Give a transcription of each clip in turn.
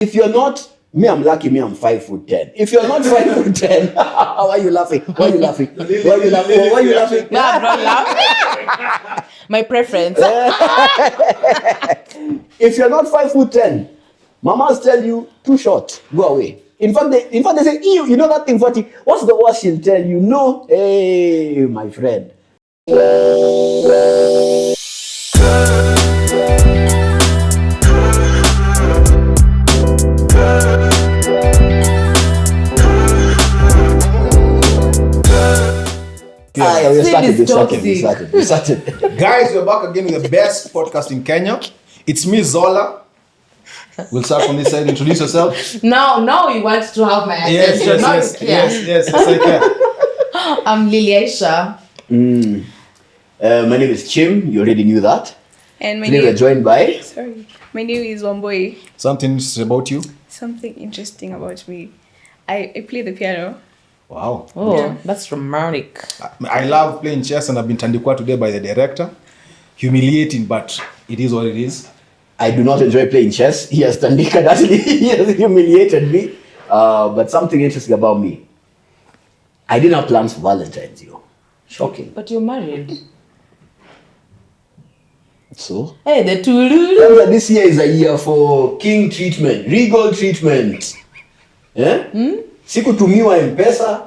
If you're not, me, I'm lucky, me, I'm 5'10". If you're not 5'10", why are you laughing? Why are you laughing? Why are you laughing? Why are you laughing? No, I'm not laughing. My preference. If you're not 5'10", mamas tell you too short, go away. In fact, they say, ew, you know that thing 40. What's the worst she'll tell you? No, hey, my friend. We started. Guys, we're back again with the best podcast in Kenya. It's me, Zola. We'll start from this side. Introduce yourself. No, you want to have my attention. Yes, I can. I'm Liliaisha. My name is Chim. You already knew that. And Today we're joined by... my name is Wamboi. Something about you? Something interesting about me. I play the piano. Wow. Oh, yeah. That's romantic. I love playing chess and I've been tandikwa today by the director. Humiliating, but it is what it is. I do not enjoy playing chess. He has tandika, actually. He has humiliated me. But something interesting about me. I didn't have plans for Valentine's, Shocking. But you're married. So? Hey, the Tulu. This year is a year for king treatment, regal treatment. Yeah? Sikutumiwa M-Pesa,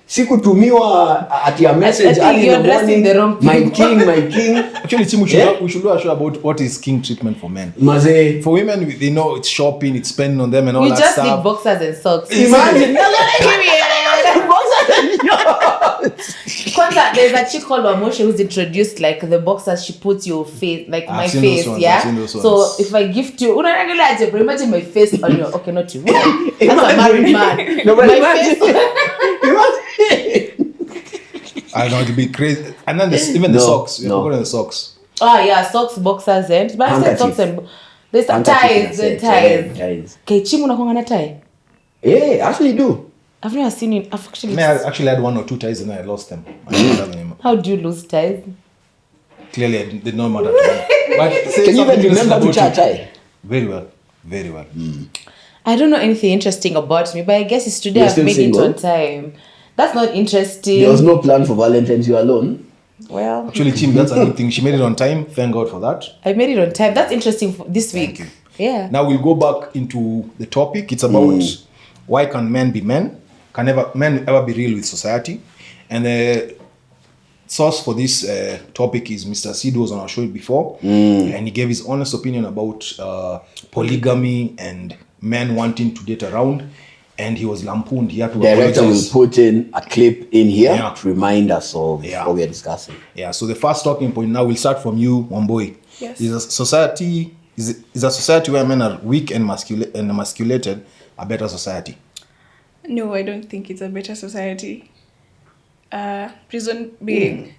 sikutumiwa ati a message early in the morning. The wrong my king. Actually, Tim, we should know about what is king treatment for men. Maze. For women, they know it's shopping, it's spending on them and all you that just stuff. need boxers and socks. Imagine. There's a chick called Wamoshe who's introduced like the boxers she puts your face, like my face, yeah. So if I gift you, imagine my face on your, okay, not you. That's a married man. No, but my imagine. I know, it'd be crazy. And then even the socks. You're forgetting the socks. Yeah, socks, boxers, and but I said socks and there's ties. Okay, Chimu unakuanga na tie? Yeah, actually do. I've never seen it. I've actually. I actually had 1 or 2 ties and then I lost them. I don't have them anymore. How do you lose ties? Clearly, it did not matter to me. But can you even remember to tie? Very well. I don't know anything interesting about me, but I guess it's today I've made it on time. That's not interesting. There was no plan for Valentine's. You alone. Well, actually, Tim, that's a good thing. She made it on time. Thank God for that. I made it on time. That's interesting for this week. Thank you. Yeah. Now we'll go back into the topic. It's about why can men be men? Can men ever be real with society? And the source for this topic is Mr. Sid, who was on our show before, and he gave his honest opinion about polygamy and men wanting to date around, and he was lampooned. He had to Director will put in a clip in here to remind us of what we are discussing. Yeah, so the first talking point now, we'll start from you, Wamboi. Yes. Is a society where men are weak and emasculated a better society? No, I don't think it's a better society. Reason being,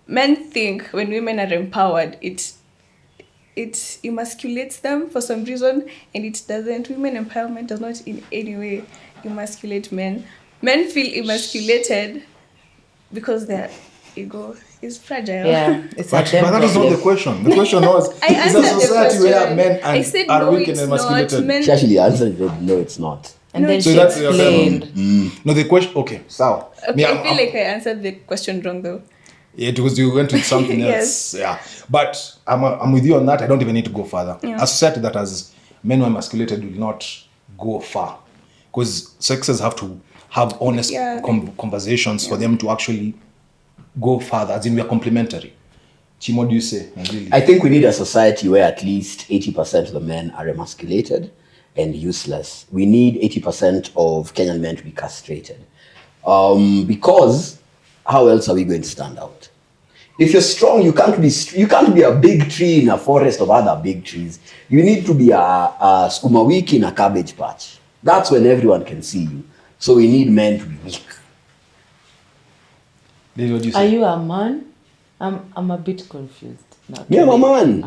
men think when women are empowered, it emasculates them for some reason, and it doesn't. Women empowerment does not in any way emasculate men. Men feel emasculated because their ego is fragile. Yeah, but that is not the question. The question was, is a society where men are weak and emasculated? She actually answered it, no, it's not. And then so she explained. No, the question, okay, so. Okay, I feel like I answered the question wrong though. Yeah, because you went with something else. Yes. Yeah. But I'm with you on that. I don't even need to go further. Yeah. A society that has men who are emasculated will not go far. Because sexes have to have honest conversations for them to actually go further. As in, we are complementary. Chim, what do you say? I think we need a society where at least 80% of the men are emasculated and useless. We need 80% of Kenyan men to be castrated. Because how else are we going to stand out? If you're strong, you can't be a big tree in a forest of other big trees. You need to be a skuma wiki in a cabbage patch. That's when everyone can see you. So we need men to be weak. What do you say? Are you a man? I'm a bit confused. Yeah, I'm a man.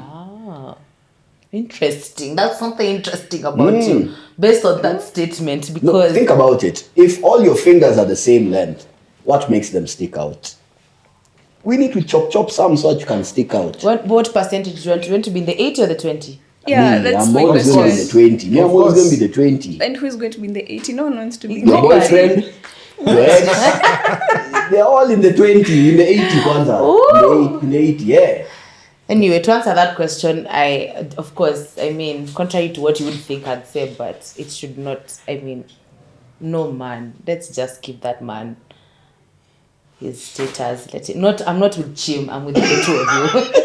Interesting. That's something interesting about you, based on that statement. Because think about it. If all your fingers are the same length, what makes them stick out? We need to chop some so that you can stick out. What percentage do you want to be in the 80 or the 20? Yeah, Me, that's I'm my always going to be the question. 20. Me, I'm Of always course. going to be the 20. And who's going to be in the 80? No one wants to be in Your the boyfriend, your ex, they're all in the 20, in the 80 kwanza. In the 80, yeah. Anyway, to answer that question, of course, I mean, contrary to what you would think I'd say, but it should not, I mean, no man. Let's just give that man his status. I'm not with Chim, I'm with the two of you.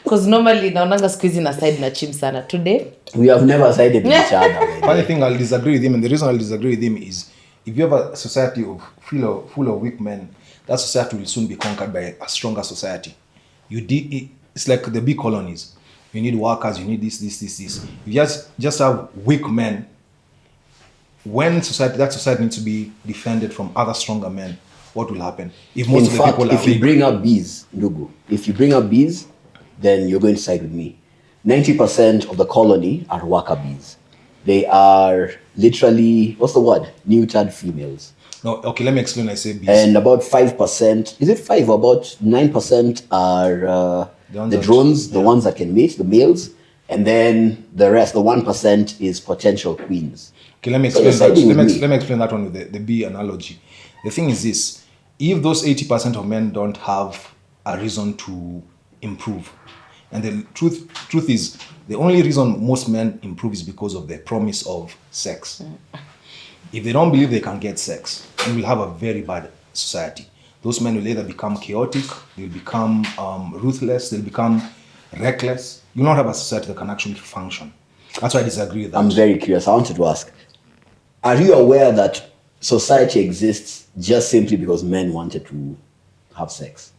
Because normally, naonanga squeezing aside na Chim sana. Today, We have never sided with each other. Funny thing, I'll disagree with him, and the reason I'll disagree with him is if you have a society full of weak men, that society will soon be conquered by a stronger society. It's like the big colonies. You need workers, you need this. You just have weak men. When that society needs to be defended from other stronger men, what will happen? If most In of the fact, people are if you weak, bring up bees, Ndugu, if you bring up bees, then you're going to side with me. 90% of the colony are worker bees. They are literally, what's the word? Neutered females. no, okay, let me explain. I say bees. And about 5%, is it 5 or about 9% are the drones, the ones that can mate, the males. And then the rest, the 1% is potential queens. Okay, let me So explain you're that. siding with me. Let me explain that one with the bee analogy. The thing is this: if those 80% of men don't have a reason to improve, and the truth is, the only reason most men improve is because of the promise of sex. If they don't believe they can get sex, we will have a very bad society. Those men will either become chaotic, they'll become ruthless, they'll become reckless. You'll not have a society that can actually function. That's why I disagree with that. I'm very curious. I wanted to ask, are you aware that society exists just simply because men wanted to have sex?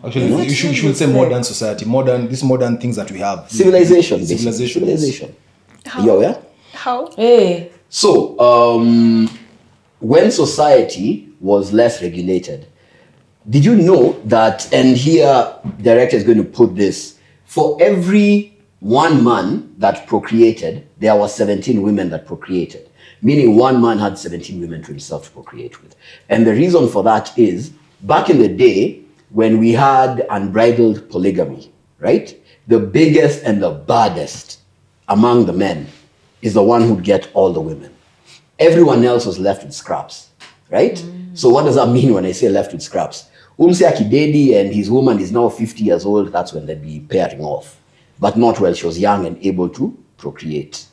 Actually, you should say modern society, these modern things that we have. Civilization. basically. Civilization. Civilization. How? Are you aware? How? hey, So, when society was less regulated, did you know that, and here director is going to put this, for every one man that procreated, there were 17 women that procreated. Meaning one man had 17 women to himself to procreate with. And the reason for that is, back in the day, when we had unbridled polygamy, right? The biggest and the baddest among the men is the one who'd get all the women. Everyone else was left with scraps, right? So what does that mean when I say left with scraps? Umse akidedi and his woman is now 50 years old, that's when they'd be pairing off. But not while she was young and able to procreate.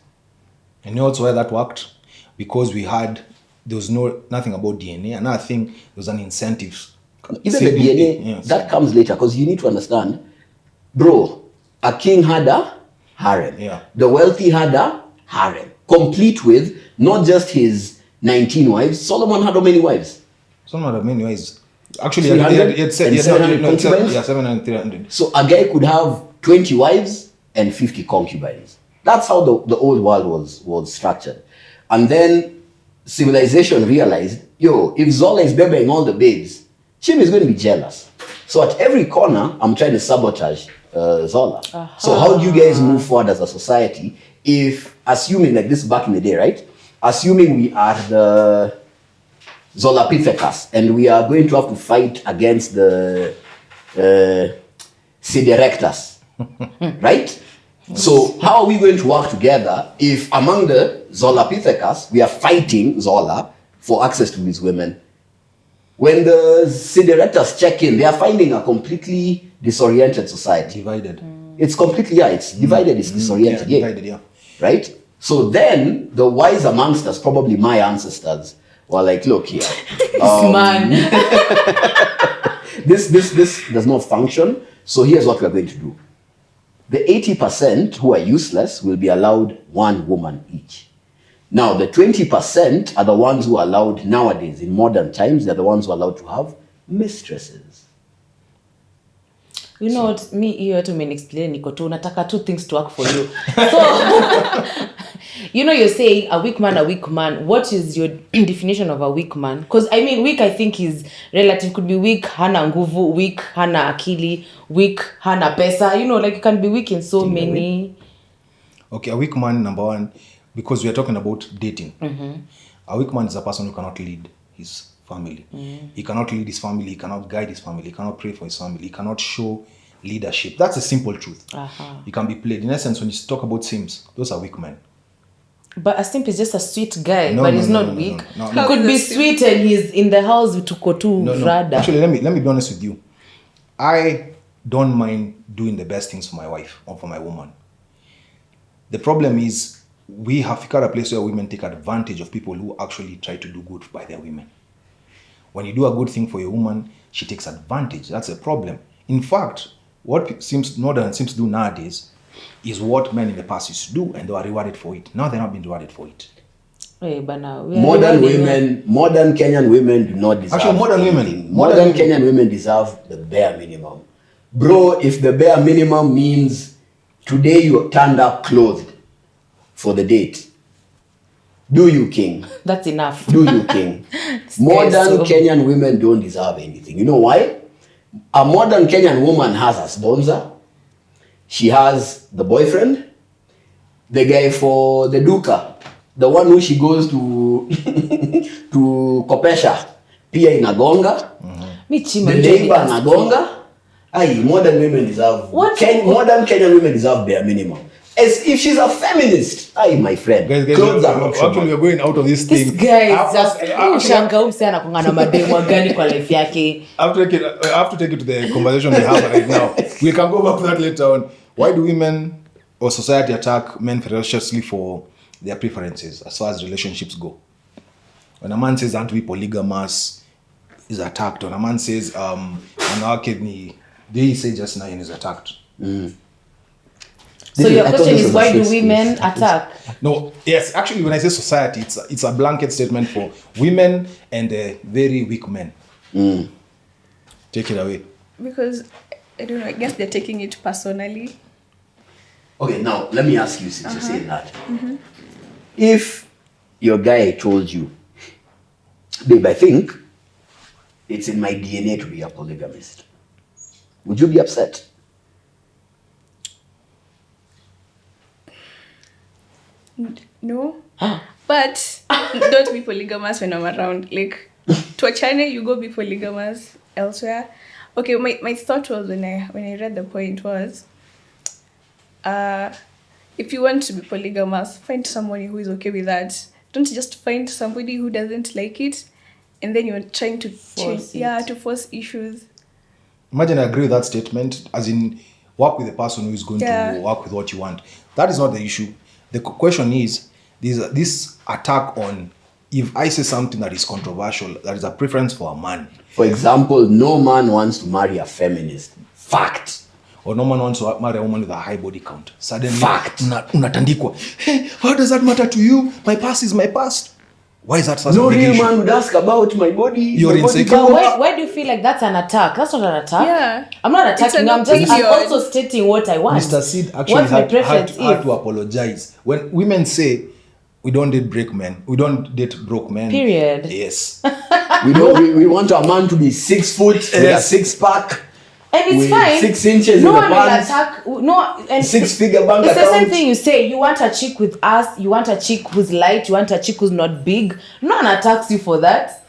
And you know also why that worked? Because there was nothing about DNA. Another thing, there was an incentive. Even the DNA, yes. that comes later, because you need to understand, bro, a king had a harem. Yeah. The wealthy had a harem, complete with not just his 19 wives. Solomon had how many wives? Solomon had many ways. Actually, 300 he had and 700 concubines? Yeah, 700 300. So a guy could have 20 wives and 50 concubines. That's how the old world was structured. And then civilization realized, if Zola is babying all the babes, Chim is going to be jealous. So at every corner, I'm trying to sabotage Zola. So how do you guys move forward as a society if, assuming like this back in the day, right? Assuming we are the Zolapithecus and we are going to have to fight against the Siderectus, right? So how are we going to work together if among the Zolapithecus, we are fighting Zola for access to these women? When the Siderectus check in, they are finding a completely disoriented society. Divided. It's completely, it's divided, it's disoriented. Yeah, divided, yeah. Right? So then, the wise amongst us, probably my ancestors, were like, look here. man. This does not function, so here's what we're going to do. The 80% who are useless will be allowed one woman each. Now, the 20% are the ones who are allowed nowadays, in modern times, they're the ones who are allowed to have mistresses. You know what, me hiyo tu explain niko tu nataka two things to work for you. So you're saying a weak man. What is your definition of a weak man? Because I mean weak I think is relative. Could be weak hana nguvu, weak hana akili, weak hana pesa. Like you can be weak in so many. Okay, a weak man, number one, because we are talking about dating. A weak man is a person who cannot lead his family. He cannot lead his family, he cannot guide his family, he cannot pray for his family, he cannot show leadership. That's a simple truth. Uh-huh. You can be played. In essence, when you talk about simps, those are weak men. But a simp is just a sweet guy, No, but no, he's no, not no, weak. no, He could be How is a sweet and he's in the house with Tukotu No. Rada. Actually, let me be honest with you. I don't mind doing the best things for my wife or for my woman. The problem is we have got a place where women take advantage of people who actually try to do good by their women. When you do a good thing for your woman, she takes advantage. That's a problem. In fact, what modern Sims do nowadays is what men in the past used to do, and they were rewarded for it. Now they're not being rewarded for it. Hey, but now we are Modern rewarding women, modern Kenyan women do not deserve Actually, modern women- anything. modern Modern women- Kenyan women deserve the bare minimum. Bro, if the bare minimum means today you turned up clothed for the date, do you, king? That's enough. Do you, king? This Modern guy is so- Kenyan women don't deserve anything. You know why? A modern Kenyan woman has a sponsor. She has the boyfriend, the guy for the duka, the one who she goes to to kopesha, pia inagonga, Me chima, the you neighbor just- anagonga. Aye, modern women deserve. What- Modern Kenyan women deserve bare minimum. As if she's a feminist, aye, my friend. Guys, Clothes are not actually, we're going out of this This thing. guy is I- just I- ushanga umse anakuanga mademu gani kwa life yake. I have to take it to the conversation we have right now. We can go back to that later on. Why do women or society attack men ferociously for their preferences as far as relationships go? When a man says aren't we polygamous, is attacked. When a man says they say just now and is attacked. So your I thought question this is was why a do safe women space. attack? No, yes, actually when I say society, it's a blanket statement for women and very weak men. Take it away. Because I don't know, I guess they're taking it personally. Okay, now let me ask you, since you're saying that. If your guy told you, babe, I think it's in my DNA to be a polygamist, would you be upset? No. But don't be polygamous when I'm around. Like, to a China, you go be polygamous elsewhere. Okay, my thought was when I read the point was, if you want to be polygamous, find somebody who is okay with that. Don't just find somebody who doesn't like it, and then you're trying to Force to force issues. Imagine I agree with that statement, as in work with the person who is going Yeah. to work with what you want. That is not the issue. The question is this attack on if I say something that is controversial, that is a preference for a man, For example, no man wants to marry a feminist. Fact. or no man wants to marry a woman with a high body count. Suddenly, Fact. unatandikwa. Hey, how does that matter to you? My past is my past. Why is that such No a big real issue? man would ask about my body. You're my body insecure. count. Why do you feel like that's an attack? That's not an attack. Yeah. I'm not It's attacking. an I'm opinion. also stating what I want. Mr. Sid actually what my had preference is. to apologize. When women say, we don't date break men, we don't date broke men. Period. Yes. We want a man to be 6 foot with a Yes. 6-pack, And it's with fine. 6 inches No in the one will pants, attack. No, and 6-figure bank it's the same account. thing you say. You want a chick with ass. You want a chick who's light. You want a chick who's not big. No one attacks you for that.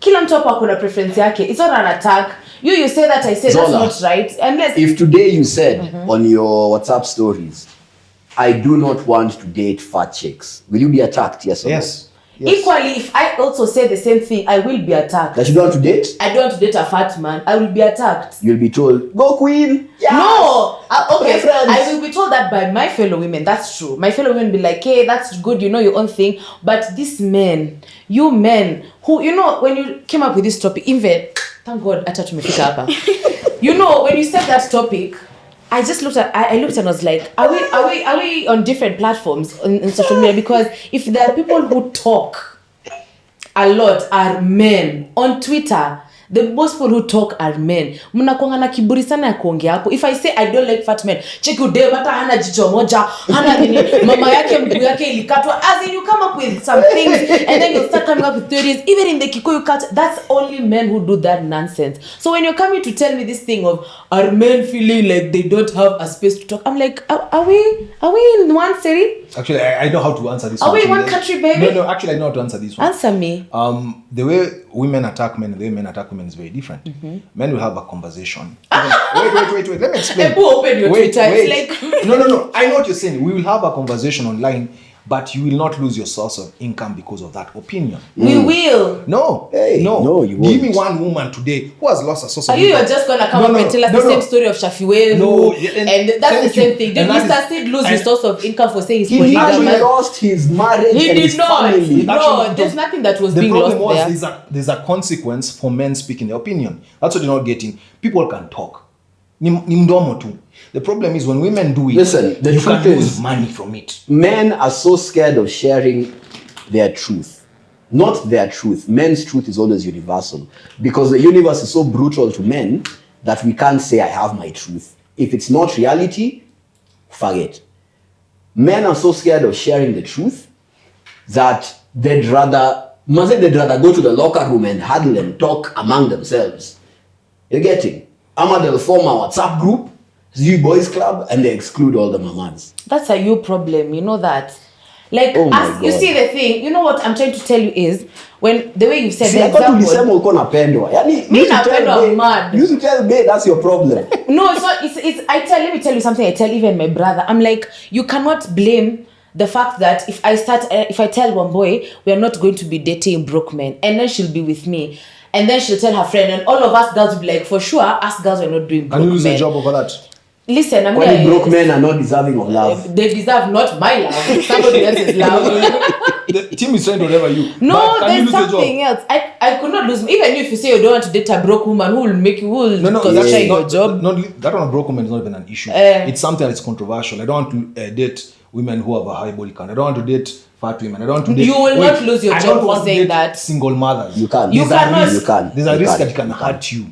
Kila mtu hapo akona preference yake. It's not an attack. You say that, I say Zola, that's not right. Unless If today you said on your WhatsApp stories, I do not want to date fat chicks, will you be attacked? Yes or Yes. Yes. equally, if I also say the same thing, I will be no? attacked. That you don't want to date? I don't want to date a fat man. I will be attacked. You'll be told, go queen. Yes. No, okay. Preference. I will be told that by my fellow women. That's true. My fellow women be like, "Hey, that's good. You know your own thing." But these men, you men, who when you came up with this topic, even thank God, hata tumefika hapa. When you said that topic, I just looked at. I looked and I was like, "Are we on different platforms on social media?" Because if there are people who talk a lot are men on Twitter. The most people who talk are men. Mnakuanga na kiburi sana ya kuongea hapo. If I say I don't like fat men, check you dem hata hana jicho moja, hana nini, mama yake mguu yake ilikatwa. As in you come up with some things and then you start coming up with theories. Even in the Kikuyu culture, that's only men who do that nonsense. So when you're coming to tell me this thing of are men feeling like they don't have a space to talk, I'm like, are we in one city? Actually, I know how to answer this Are one. we one country, baby? No, actually, I know how to answer this one. Answer me. The way women attack men and the way men attack women is very different. Men will have a conversation. Wait. Let me explain. People open your Twitter. Wait. It's like No. I know what you're saying. We will have a conversation online, but you will not lose your source of income because of that opinion. we will. No. Hey, no, you Give me won't. one woman today who has lost a source of Are you income. you're just gonna come up and tell us the same story of Shafiwelu? No, and that's the thank same you. thing. Did And that Mr. is- Sid lose and- his source of income for saying he's He actually polygamous? lost his marriage He and did his not. family. No, Actually, there's nothing that was the being problem lost was there. there's a consequence for men speaking their opinion. That's what you're not getting. People can talk. Ni mdomo tu. The problem is when women do it, Listen, the you truth can lose is- money from it. Men are so scared of sharing their truth. Not their truth. Men's truth is always universal. Because the universe is so brutal to men that we can't say, I have my truth. If it's not reality, forget. Men are so scared of sharing the truth that they'd rather go to the locker room and huddle and talk among themselves. You're getting? Ama they'll form a WhatsApp group, Z Boys Club, and they exclude all the mamas. That's a you problem, you know that. Like, Oh my as you God. see the thing, you know what I'm trying to tell you is, when the way you said See, the I thought example, ulisema uko napendwa. Yani, Mi you used to napendwa tell me- mad. You used to tell me that's your problem. no, it's not. It's. Let me tell you something. I tell even my brother. I'm like, you cannot blame the fact that if I tell one boy we are not going to be dating broke men, and then she'll be with me, and then she'll tell her friend, and all of us girls will be like, for sure, us girls are not doing broke And you lose men. a job over that. Listen, I'm When like, broke men are not deserving of love. they deserve not my love, somebody else's love. The team is trying to whatever you. No, but can you there's lose a job? something else. I could not lose. Even if you say you don't want to date a broke woman, who will make you? Who will No, consider that's your not, job? Not, that on a broken woman is not even an issue. Eh. It's something that's controversial. I don't want to date women who have a high body count. I don't want to date fat women. I don't want to date. You will not lose your I job don't for want to saying date that. Single mothers. You can't. You There's a cannot. risk- You can't. There's a You risk can't. that it can hurt you.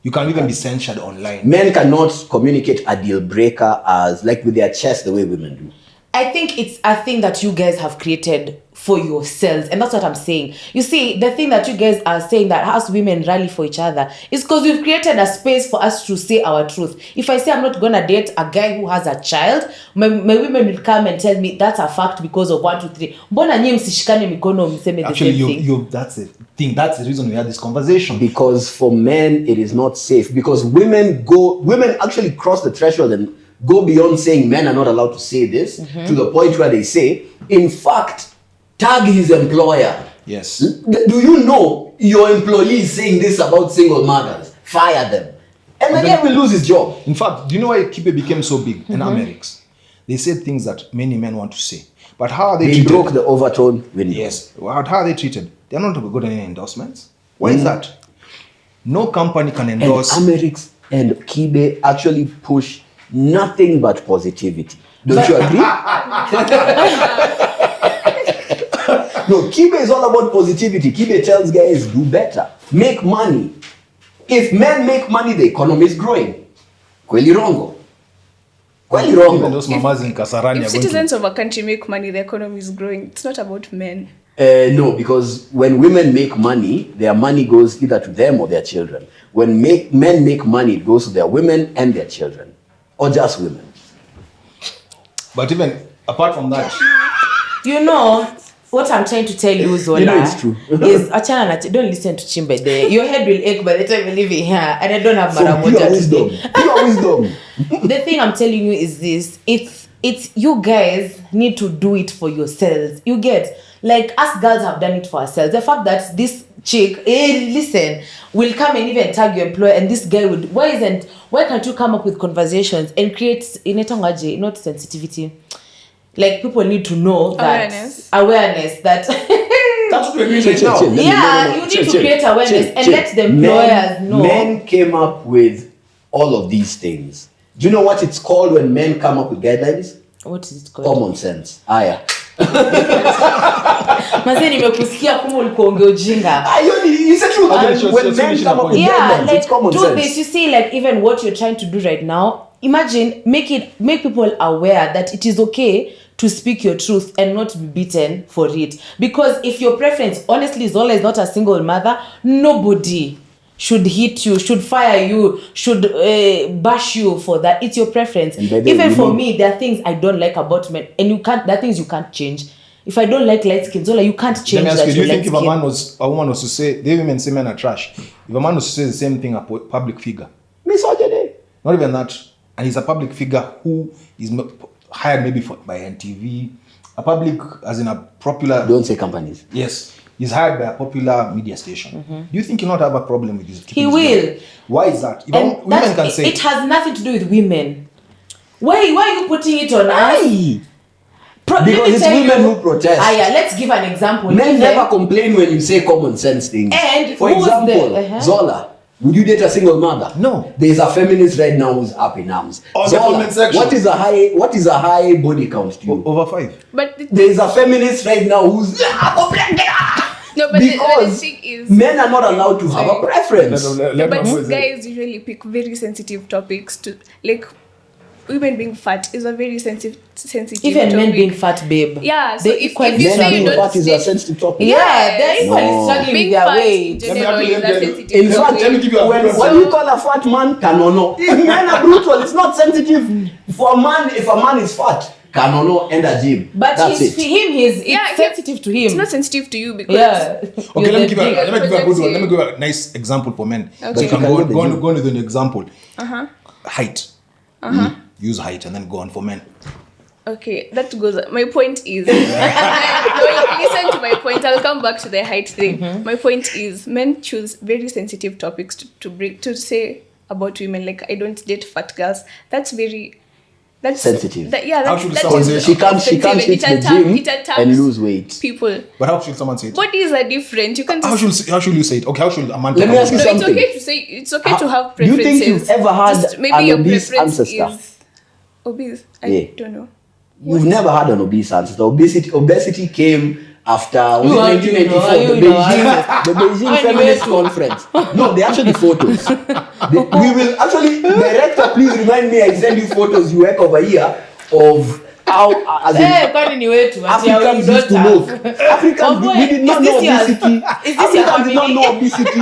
You can even be censured online. Men cannot communicate a deal breaker as like with their chest the way women do. I think it's a thing that you guys have created for yourselves, and that's what I'm saying. You see, the thing that you guys are saying that us women rally for each other is because we've created a space for us to say our truth. If I say I'm not gonna date a guy who has a child, my women will come and tell me that's a fact because of 1, 2, 3. Mbona nyie msishikane mikono mseme the Actually, same thing? that's the thing. That's the reason we had this conversation. Because for men it is not safe. Because women actually cross the threshold and go beyond saying men are not allowed to say this to the point where they say, in fact, tag his employer. Yes. Do you know your employee is saying this about single mothers? Fire them. And the guy will lose his job. In fact, do you know why Kipe became so big in America? They said things that many men want to say. But how are they They treated? broke the overtone window. Yes. How are they treated? They're not got any endorsements. Why is that? No company can And endorse. Amerix and Kibe actually push nothing but positivity. Don't you agree? No, Kibe is all about positivity. Kibe tells guys, do better. Make money. If men make money, the economy is growing. Kweli rongo. Kweli Even rongo. those mamas in Kasarani If are going citizens to... of a country make money, the economy is growing. It's not about men. No, because when women make money, their money goes either to them or their children. When men make money, it goes to their women and their children. Or just women. But even apart from that, You know what I'm trying to tell you, Zola, You know it's true. is achana na don't listen to Chimbe there. Your head will ache by the time you leave it here, and I don't have So mara pure moja wisdom. today. Pure wisdom. The thing I'm telling you is this: it's you guys need to do it for yourselves. You get, like, us girls have done it for ourselves. The fact that this chick, listen, will come and even tag your employer, and this guy would. Why can't you come up with conversations and create inetangaje, not sensitivity? Like, people need to know that awareness that that's what we're doing right Chill, now. chill. Yeah, you need to create awareness and let the employers know. Men came up with all of these things. Do you know what it's called when men come up with guidelines? What is it called? Common sense. Aya. Mazee nimekusikia kumbe ulikuwa ongea ujinga. It's the truth. Okay, sure, When sure, men finish come the up with point. Yeah, guidelines, like, it's common do sense. this. You see, like, even what you're trying to do right now, imagine, make people aware that it is okay to speak your truth and not be beaten for it. Because if your preference, honestly, is always not a single mother, nobody should hit you, should fire you, should bash you for that. It's your preference. And by the Even way, for me, there are things I don't like about men, and there are things you can't change. If I don't like light skin, Zola, you can't change Let me ask that. you, do you you're think if light-skinned. a woman was to say, the women say men are trash, if a man was to say the same thing, a public figure, Misogyny. not even that, and he's a public figure who is hired maybe by NTV, a public, as in a popular... Don't say companies. Yes. He's hired by a popular media station. Do you think he'll not have a problem with this? He will. Why is that? And Women can say... it has nothing to do with women. Why are you putting it on us? Because it's women who protest. Let's give an example. Men never complain when you say common sense things. And for example, Zola, would you date a single mother? No. There's a feminist right now who's up in arms. On Zola, the comment section. What is a high body count to you? Over 5. But There's a feminist right now who's no, but because the thing is, men are not allowed to have a preference. but guys usually pick very sensitive topics to, like, women being fat is a very sensitive even topic. men being fat, babe. Yeah, so they if equally you Men say being you don't fat is a stay- sensitive topic. Yeah, they're equally No. struggling being with their fat in weight. general is a sensitive In fact, topic. let me give you a when reference. you call a fat man kanono, men are brutal. It's not sensitive for a man. If a man is fat, kanono and a gym. But that's he's Yeah, sensitive to him. It's not sensitive to you because Okay, let me give you a good one. projecting. Let me give a nice example for men. Okay. So you can You can go give on with an example. Height. Use height and then go on for men. Okay, that goes. My point is, no, listen to my point. I'll come back to the height thing. My point is, men choose very sensitive topics to say about women. Like, I don't date fat girls. That's sensitive. How should someone say- She can't hit the gym and lose weight. people. But how should someone say it? Bodies are different. You can't. How should you say it? Okay, how should a man Let me ask you No, something. it's okay to say. It's okay to have Do you preferences. think you've ever had Just maybe an your obese preference ancestor? is obese. Yeah. I don't know. You've never had an obese ancestor. Obesity came after You are- 1994, you the know, the Beijing Anyway, Feminist Conference. No, they're actually photos. We will actually, director, please remind me. I send you photos you work over here of how as in, Kwani ni wetu ati Africans you used to don't look. have. Africans, Oh boy, we did not is know this yours? obesity. Is this your Africans did not family? know obesity.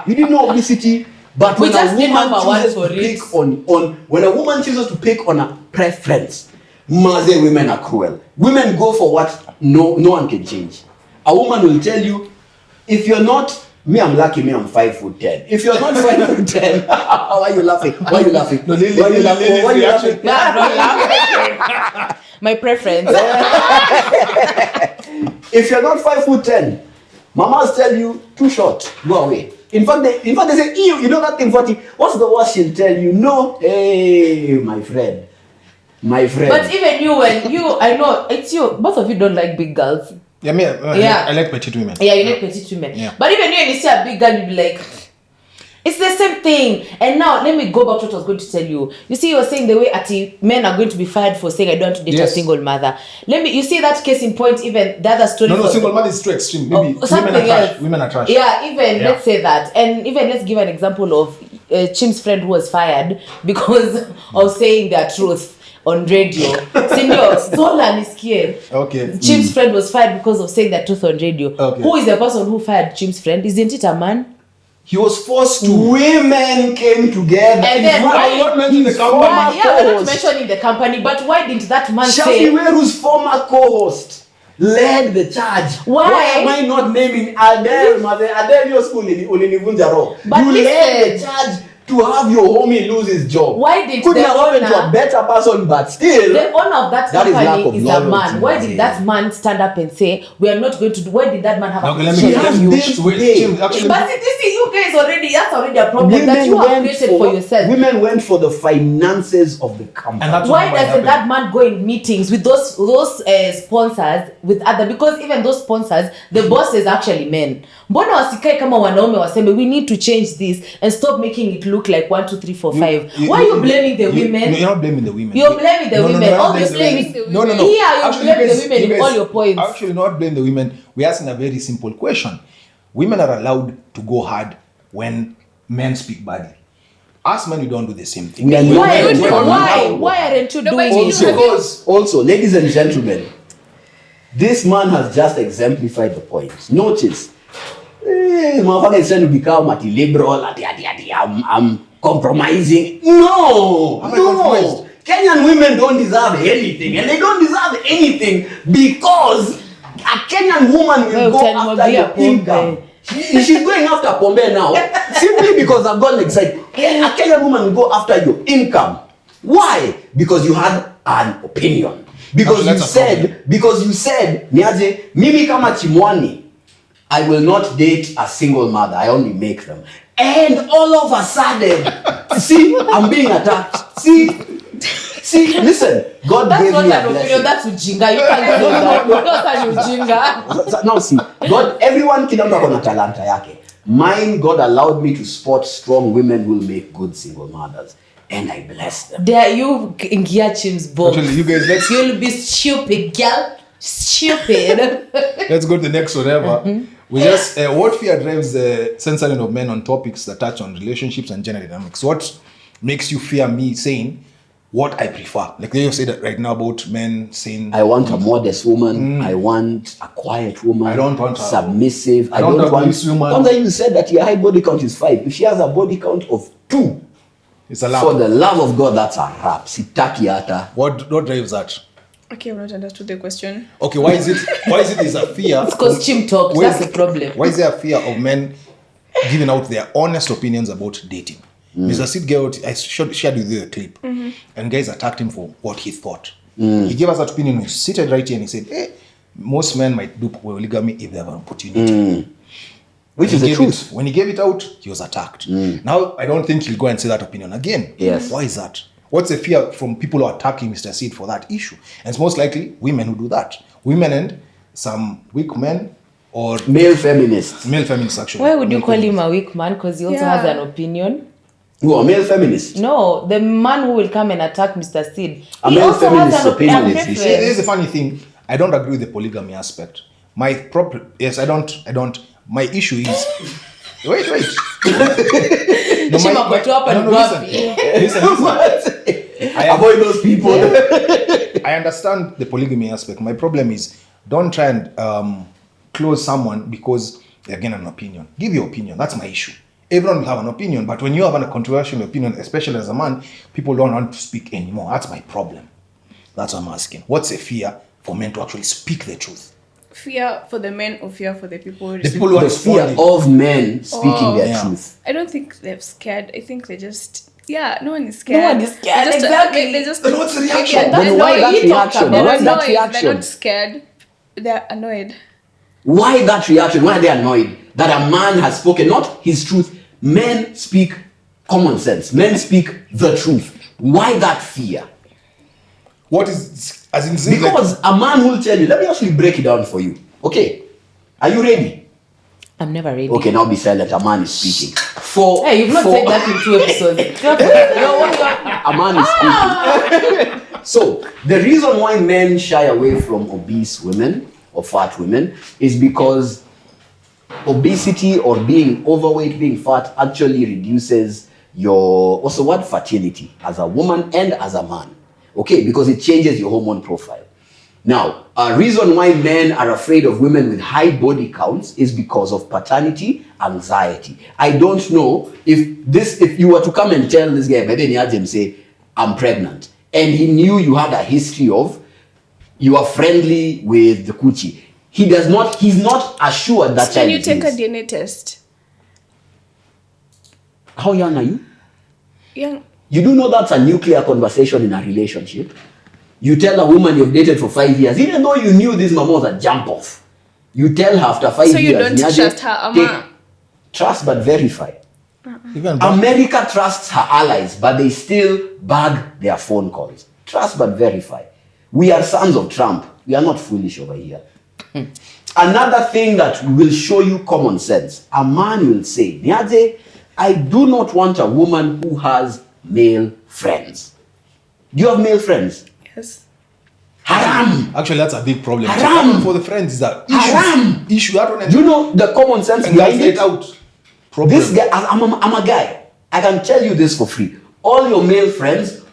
We didn't know obesity. But We when a just didn't woman have a word chooses for to it. pick on when a woman chooses to pick on a preference, Maze women are cruel. Women go for what no one can change. A woman will tell you, if you're not me, I'm lucky. Me, I'm 5'10". If you're not 5'10", why are you laughing? Why are you laughing? No, Lily, Why are you Lily, laughing? Lily's Why are you reaction. laughing? My preference. If you're not 5'10", mamas tell you too short, go away. In fact, they say, you know that thing 40. What's the worst she'll tell you? No, hey, my friend. But even you, I know it's you. Both of you don't like big girls. Yeah, me. Yeah. I like petite women. Yeah, you like petite women. Yeah. But even you, when you see a big girl, you be like, it's the same thing. And now let me go back to what I was going to tell you. You see, you were saying the way men are going to be fired for saying I don't want to date a Yes. single mother. You see that case in point. Even the other story. No, for- single man is too extreme. Maybe something women are trash. else. Women are trash. Yeah, even Yeah. let's say that, and even let's give an example of Chim's friend who was fired because of saying their truth on radio. Senior, Zola nisikie. Okay. Chim's friend was fired because of saying the truth on radio. Okay. Who is the person who fired Chim's friend? Isn't it a man? He was forced to. Women came together. And In then fact, why- I'm not mentioning the his company. former Why? Yeah, we're not co-host, mentioning the company, but why didn't that man Shafi say? Weru's former co-host led the charge. Why? am I not naming Adele? Adele, your school in Ulinivunja Rock. But You led the listen. charge to have your homie lose his job. Why did Couldn't the have happened to a owner- better person, but still. The owner of that That is lack company of is a loyalty, man. Why man. did that man stand up and say we are not going to do? Why did that man have Okay, a let me He get has you. this Wait, day. Jim, actually, But see, you guys that's already a problem that you have created for yourself. Women went for the finances of the company. And that's Why what doesn't happened. that man go in meetings with those sponsors with other? Because even those sponsors, the bosses are actually men. Mbona wasikae kama wanaume waseme we need to change this and stop making it look like 1, 2, 3, 4, 5. Why are you blaming the women? No, you're not blaming the women. You're blaming the women. you're not Obviously, blaming the No. women. Here you Actually, blame the guys- women in guys all your points. Actually, not blame the women. We're asking a very simple question. Women are allowed to go hard when men speak badly. Us men, we don't do the same thing. We are not- Why we are not- why aren't you No, doing but you it? Also, ladies and gentlemen, this man has just exemplified the point. Notice, motherfucker is trying to become anti-liberal, I'm compromising. No. compromised? Kenyan women don't deserve anything, and they don't deserve anything because a Kenyan woman will go after your income. She's going after Pombe now simply because I've gotten excited. A Kenyan woman will go after your income. Why? Because you had an opinion. Because you said, Niaje, mimi kama Chimwani, I will not date a single mother. I only make them. And all of a sudden, see, I'm being attacked. See, listen. God That's gave not me a an blessing. opinion. That's ujinga. You can't do that. That's an ujinga. Now see, God, everyone kila mtu akona talanta yake. Mine, God allowed me to spot strong women who will make good single mothers. And I bless them. There you ingia Chim's box. Actually, you guys, You'll be stupid, girl. Stupid. let's go to the next whatever. We just what fear drives the censoring of men on topics that touch on relationships and gender dynamics? What makes you fear me saying what I prefer? Like they say that right now about men saying I want a modest woman. I want a quiet woman. I don't want submissive. I don't want this woman. Sometimes you said that your high body count is 5. If she has a body count of 2, it's a lap. for the love of God, that's a rap. Sitaki hata. What drives that? Okay, I've not understood the question. Okay, why is it is a fear? It's because Chim talked. That's the problem. Why is there a fear of men giving out their honest opinions about dating? Mr. Sid gave I shared with you a clip, and guys attacked him for what he thought. He gave us that opinion. He seated right here and he said, "Hey, most men might do polygamy if they have an opportunity." Which is the truth. When he gave it out, he was attacked. Now, I don't think he'll go and say that opinion again. Yes. Why is that? What's the fear from people who are attacking Mr. Sid for that issue? And it's most likely women who do that. Women and some weak men or Male feminists. male feminists actually. Why would you call him a weak man? Because he also Yeah. has an opinion. Who are male feminists? No, the man who will come and attack Mr. Sid. A He male also has feminist an opinion is- preference. See, here's the funny thing. I don't agree with the polygamy aspect. My don't. My issue is wait. No, Chima koto hapa ni wapi? listen. Avoid those people. I understand the polygamy aspect. My problem is don't try and close someone because they're getting an opinion. Give your opinion. That's my issue. Everyone will have an opinion, but when you have a controversial opinion, especially as a man, people don't want to speak anymore. That's my problem. That's what I'm asking. What's a fear for men to actually speak the truth? Fear for the men or fear for the people? The people who are The fear responding. of men speaking their Yeah. truth. I don't think they're scared. I think they just... Yeah, no one is scared. No one is scared, They just, exactly. They just... Then what's the reaction? They're Then why annoyed. that reaction? They're Why that annoyed. reaction? They're not scared. They're annoyed. Why that reaction? Why are they annoyed that a man has spoken not his truth? Men speak common sense. Men speak the truth. Why that fear? What is as in saying Because a man will tell you. Let me actually break it down for you. Okay, are you ready? I'm never ready. Okay, now be silent. A man is speaking. Hey, you've not said that in 2 episodes. A man is speaking. So the reason why men shy away from obese women or fat women is because obesity or being overweight, being fat actually reduces your fertility as a woman and as a man. Okay, because it changes your hormone profile. Now, a reason why men are afraid of women with high body counts is because of paternity anxiety. I don't know if you were to come and tell this guy, maybe Niajem say, I'm pregnant, and he knew you had a history of, you are friendly with the coochie. He's not assured that Can child you is take a his. DNA test? How young are you? Young. You do know that's a nuclear conversation in a relationship. You tell a woman you've dated for 5 years, even though you knew this mama was a jump off. You tell her after 5 years. So you don't Niaje, trust her, Ama? Trust but verify. even America trusts her allies, but they still bag their phone calls. Trust but verify. We are sons of Trump. We are not foolish over here. Another thing that will show you common sense. A man will say, Niaje, I do not want a woman who has male friends. Do you have male friends? Yes. Haram. actually that's a big problem. Haram. For the friends is that Haram. issue that one. Do you know the common sense and behind guys it? let out. Problem. This guy, I'm a guy. I can tell you this for free. All your male friends,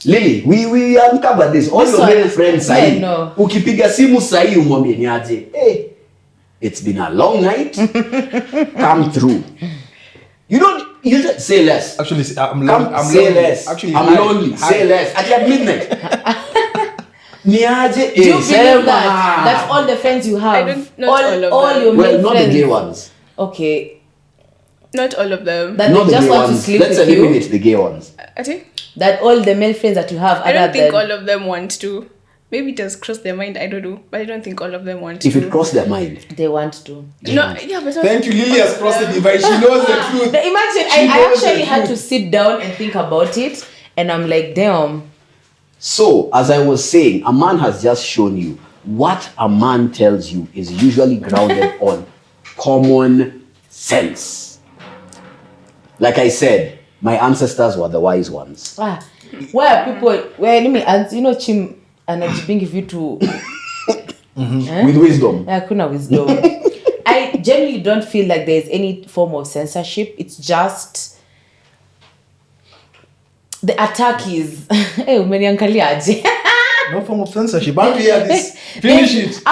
Lily, we uncovered this. All This your one, male friends yeah, sahi. no. Ukipiga simu sahi umwambie niaje. It's been a long night. Come through. You just say less. Actually, I'm Say lonely. less. Actually, I'm hi. lonely. Hi. Say less. At midnight. Niaje, Do you believe that? That's all the friends you have. I don't- not all of all them. your Well, male not friends. the gay ones. Okay, Not all of them. that Not they the just gay want to ones. sleep Let's with you. eliminate the gay ones. Ati? That all the male friends that you have, I don't other think than all of them want to. Maybe it has crossed their mind. I don't know, but I don't think all of them want If to. it crossed their mind. they want to. No, yeah, but Thank you. Lily has crossed the divide. She knows the truth. Imagine, She I knows the actually had to truth. sit down and think about it, and I'm like, damn. So, as I was saying, a man has just shown you what a man tells you is usually grounded on common sense. Like I said, my ancestors were the wise ones. Why are people? Well, let me answer. Chim anajibingi vitu. With wisdom. Hakuna wisdom. I generally don't feel like there's any form of censorship. It's just the attack is. Hey, umeniangaliaje? No form of censorship. Aren't we hear this? Finish it.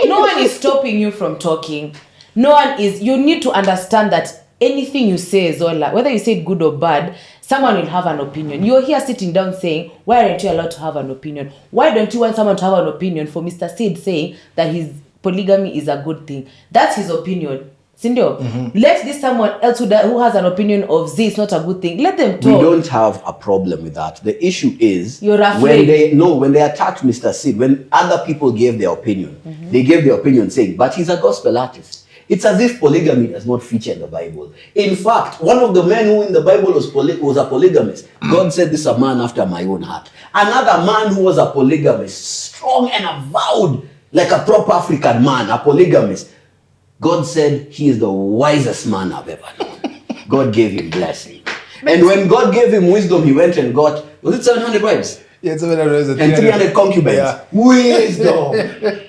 No one is stopping you from talking. No one is. You need to understand that anything you say, Zola, whether you say it good or bad, someone will have an opinion. You're here sitting down saying, why aren't you allowed to have an opinion? Why don't you want someone to have an opinion for Mr. Sid saying that his polygamy is a good thing? That's his opinion. Sindio, let this someone else who has an opinion of this not a good thing. Let them talk. We don't have a problem with that. The issue is You're afraid. when they attacked Mr. Sid, when other people gave their opinion, they gave their opinion saying, but he's a gospel artist. It's as if polygamy does not feature in the Bible. In fact, one of the men who in the Bible was a polygamist. God said, this is a man after my own heart. Another man who was a polygamist, strong and avowed, like a proper African man, a polygamist. God said, he is the wisest man I've ever known. God gave him blessing. And when God gave him wisdom, he went and got, was it 700 wives? Yeah, it's 700 And 300 concubines. Yeah. Wisdom.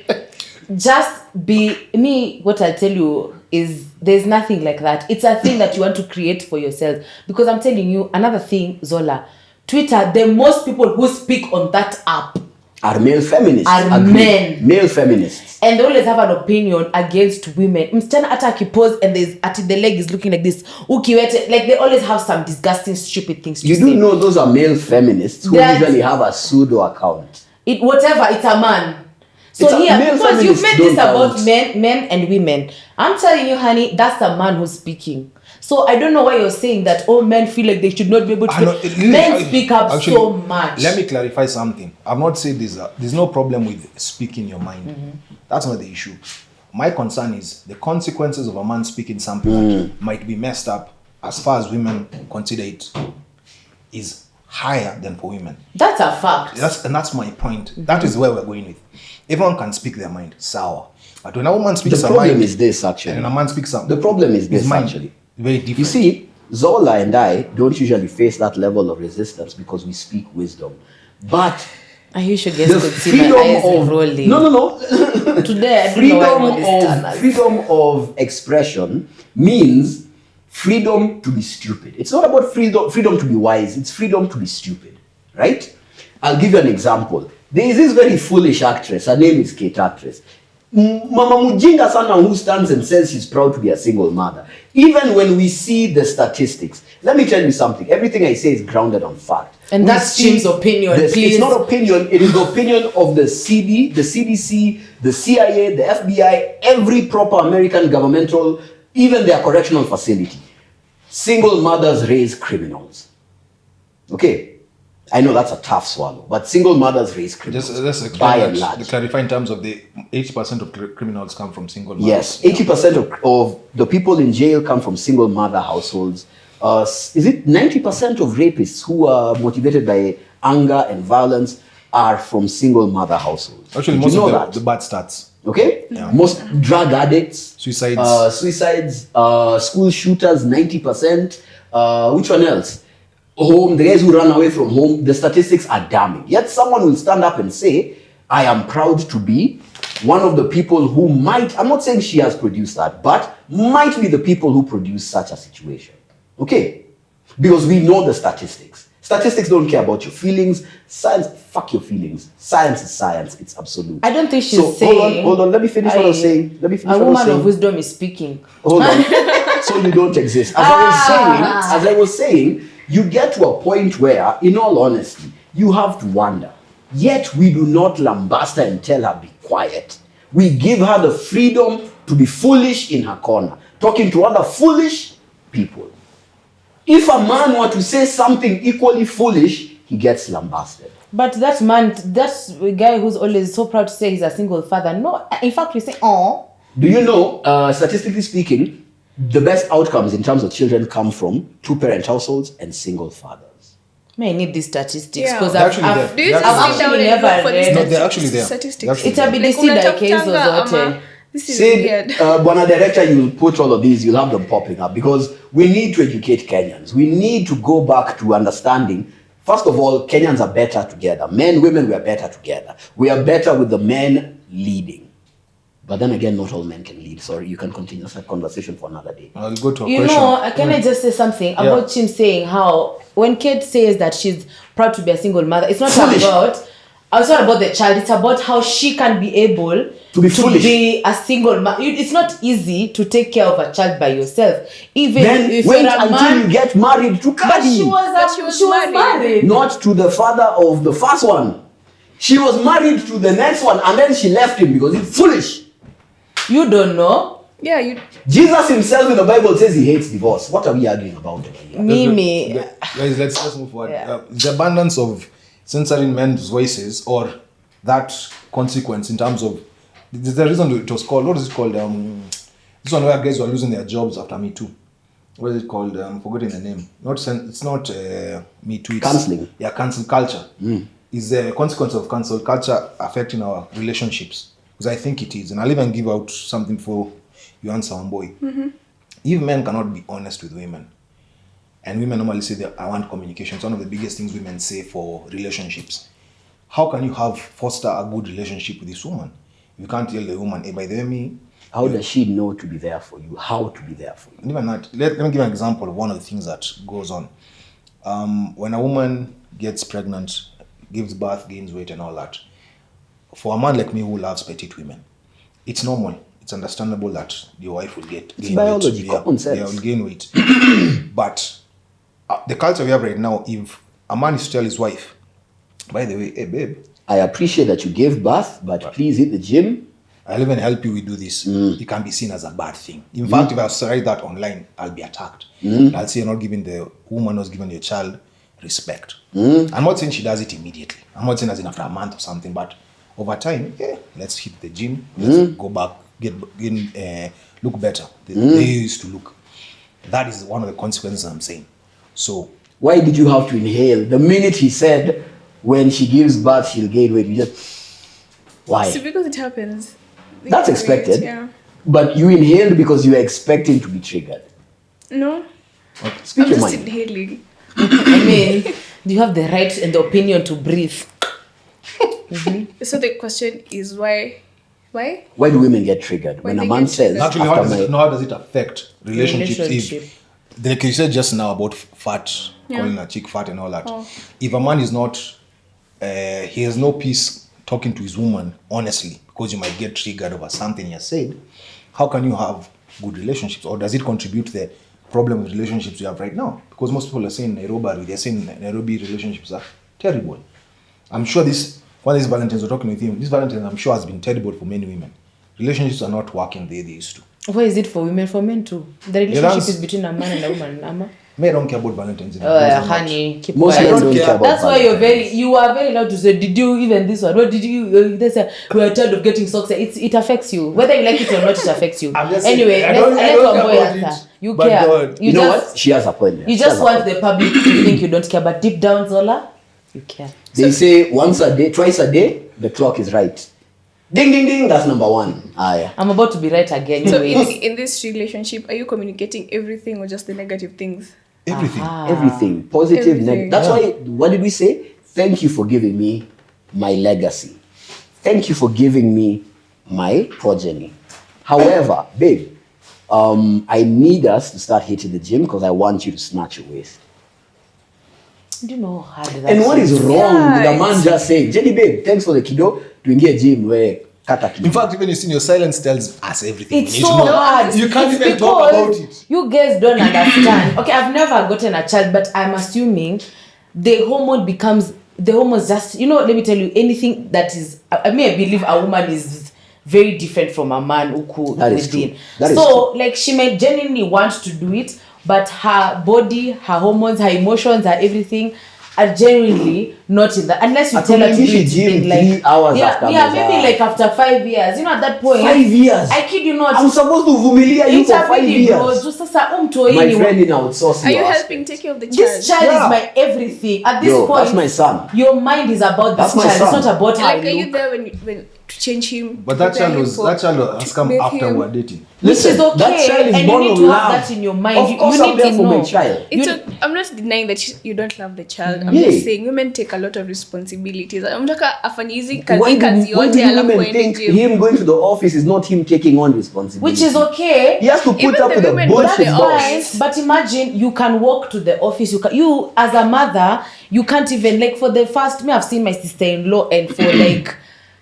Just what I tell you is there's nothing like that. It's a thing that you want to create for yourself. Because I'm telling you, another thing, Zola, Twitter, the most people who speak on that app Are male feminists. are Agreed. men. Male feminists. And they always have an opinion against women. Msichana hata akipose and the leg is looking like this. Ukiwete, like they always have some disgusting, stupid things to You say. do know those are male feminists who That- usually have a pseudo account. Whatever, it's a man. So It's a here, male because you've made feminists this don't about count. men and women. I'm telling you, honey, that's a man who's speaking. So I don't know why you're saying that all men feel like they should not be able to. Men speak up Actually, so much. Let me clarify something. I've not said there's no problem with speaking your mind. That's not the issue. My concern is the consequences of a man speaking something that might be messed up as far as women consider it is higher than for women. That's a fact. That's my point. That is where we're going with. Everyone can speak their mind, sour. But when a woman speaks The her problem mind, is this, actually. and a man speaks something, The problem is his this, mind actually. very different. You see, Zola and I don't usually face that level of resistance because we speak wisdom. But You should get the to see my freedom eyes of rolling. no. Today, I don't know why I'm on this tunnel. freedom of expression means freedom to be stupid. It's not about freedom to be wise. It's freedom to be stupid, right? I'll give you an example. There is this very foolish actress. Her name is Kate Actress. Mama Mujinga Sana, who stands and says she's proud to be a single mother. Even when we see the statistics, let me tell you something. Everything I say is grounded on fact. And We that's see Jim's opinion, this- please. It's not opinion. It is the opinion of the CDC, the CIA, the FBI, every proper American governmental, even their correctional facility. Single mothers raise criminals. Okay. I know that's a tough swallow, but single mothers raise criminals. Let's by explain and that. large. Clarify in terms of the 80% of criminals come from single mothers. Yes, 80% of the people in jail come from single mother households. Is it 90% of rapists who are motivated by anger and violence are from single mother households? Actually, Did most you know of the bad stats. Okay? Most drug addicts, Suicides. school shooters, 90%. Which one else? Home, the guys who run away from home, the statistics are damning. Yet someone will stand up and say, I am proud to be one of the people who might, I'm not saying she has produced that, but might be the people who produce such a situation. Okay? Because we know the statistics. Statistics don't care about your feelings. Science, fuck your feelings. Science is science. It's absolute. I don't think she's So saying. hold on. Let me finish what I was saying. Let me finish A what I was woman saying. of wisdom is speaking. Hold on. So you don't exist. As I was saying, you get to a point where, in all honesty, you have to wonder. Yet we do not lambast her and tell her, be quiet. We give her the freedom to be foolish in her corner, talking to other foolish people. If a man were to say something equally foolish, he gets lambasted. But that man, that's a guy who's always so proud to say he's a single father. No, in fact, we say, oh. Do you know, statistically speaking, the best outcomes in terms of children come from two-parent households and single fathers? May I need these statistics Yeah. because They're actually there. Do you They're just actually sit down actually and never look for these read. No, they're actually there. statistics? They're actually It's a there. bit Unatafutanga ama, this is weird. Bwana Director, you'll put all of these, you'll have them popping up because we need to educate Kenyans. We need to go back to understanding. First of all, Kenyans are better together. Men, women, we are better together. We are better with the men leading. But then again, not all men can lead. Sorry, you can continue that conversation for another day. I'll go to a You question. know, can I just say something about him saying how when Kate says that she's proud to be a single mother, it's not Foolish. it's not about the child, it's about how she can be able To be foolish. be a single mother. It's not easy to take care of a child by yourself. Even Then if wait you're a until man, you get married to but she Kadi. was married. Not to the father of the first one. She was married to the next one and then she left him because he's foolish. You don't know. Yeah, you. Jesus himself in the Bible says he hates divorce. What are we arguing about here? Mimi. Guys, let's move forward. Yeah. The abundance of censoring men's voices or that consequence in terms of the reason it was called, what is it called? This one where guys were losing their jobs after Me Too. What is it called? I'm forgetting the name. It's not Me Too. It's, Cancelling. Yeah, cancel culture. Is the consequence of cancel culture affecting our relationships? Because I think it is. And I'll even give out something for you answer one boy. If men cannot be honest with women, and women normally say that I want communication, it's one of the biggest things women say for relationships. How can you foster a good relationship with this woman? You can't tell the woman, hey, by the way, me. How does she know to be there for you? How to be there for you? And even that, let me give an example of one of the things that goes on. When a woman gets pregnant, gives birth, gains weight and all that, for a man like me who loves petite women, it's normal. It's understandable that your wife will gain biology, weight. common sense. Yeah, will gain weight. But the culture we have right now, if a man is to tell his wife, by the way, hey babe, I appreciate that you gave birth, but please hit the gym. I'll even help you with do this. It can be seen as a bad thing. In fact, if I write that online, I'll be attacked. I'll say you're not giving the woman who's giving your child respect. I'm not saying she does it immediately. I'm not saying as in after a month or something, but over time, let's hit the gym, let's go back, look better. They used to look. That is one of the consequences I'm saying. So Why did you have to inhale? The minute he said, when she gives birth, she'll gain weight, you just, why? So because it happens. That's expected. Yeah. But you inhaled because you were expecting to be triggered. No. Speak I'm your just mind. inhaling. I mean, you have the right and the opinion to breathe. So the question is why? Why do women get triggered? When a they man get says, triggered. actually, after how does it affect relationships? Relationship. If, like you said just now about fat, calling a chick fat and all that. If a man is not, he has no peace talking to his woman honestly, because you might get triggered over something he has said, how can you have good relationships? Or does it contribute to the problem with relationships you have right now? Because most people are saying they're saying Nairobi relationships are terrible. I'm sure one of these Valentines we're talking with him, this Valentine I'm sure has been terrible for many women. Relationships are not working the way they used to. Why is it for women? For men too. The relationship is between a man and a woman. Amma. Men don't care about Valentine's. It doesn't matter. Honey, keep most quiet. men don't care about That's why Valentine's. you are very loud to say, did you even this one? What did you? They say we are tired of getting socks. It affects you, whether you like it or not. It affects you. I'm just saying, Anyway, I let's don't let one boy care about answer. it, You but care. God. You know what? She has a point there. You She has just a want point. the public to think you don't care, but deep down, Zola, you care. They say once a day, twice a day, the clock is right. Ding, ding, ding, that's number one. Yeah. I'm about to be right again. So Anyways. in this relationship, are you communicating everything or just the negative things? Everything. Everything. Positive, Everything. negative. That's why, what did we say? Thank you for giving me my legacy. Thank you for giving me my progeny. However, babe, I need us to start hitting the gym because I want you to snatch your waist. Do you know how hard that And what is wrong Yeah, with a man just saying, Jenny babe, thanks for the kido, tuingie gym, where kata kido. In fact, even you see your silence tells us everything. It's we need so to know. hard. You can't It's even talk about because it. You guys don't understand. Okay, I've never gotten a child, but I'm assuming the hormone just, let me tell you, anything that is, I believe a woman is very different from a man who could That is within. true. That is So, like, she may genuinely want to do it, but her body, her hormones, her emotions, her everything are genuinely not in that. Unless you tell her to do it in like 3 hours yeah, after maybe bazaar. like after 5 years. At that point, 5 years. I kid you not. I'm supposed to vumilia you for 5 years. My friend in outsourcing. Are you helping take care of the child? This child Yeah. is my everything. At this point, that's my son. Your mind is about this That's my child. son. It's not about how Like, I are you look. there when to change him? But that prepare child him has come bathe after him? we're dating. Which is okay, that child is and you born need of to have love. that in your mind. Of course, you I'm need there to for know. my child. I'm not denying that you don't love the child. I'm Yeah. just saying women take a lot of responsibilities. Mtaka afanye hizi Why kazi do yote alafu women aende think gym. him going to the office is not him taking on responsibility? Which is okay. He has to put Even up the with the women go to bullshit the boss. office. But imagine you can walk to the office. You as a mother, you can't even like for the first. I've seen my sister-in-law, and for like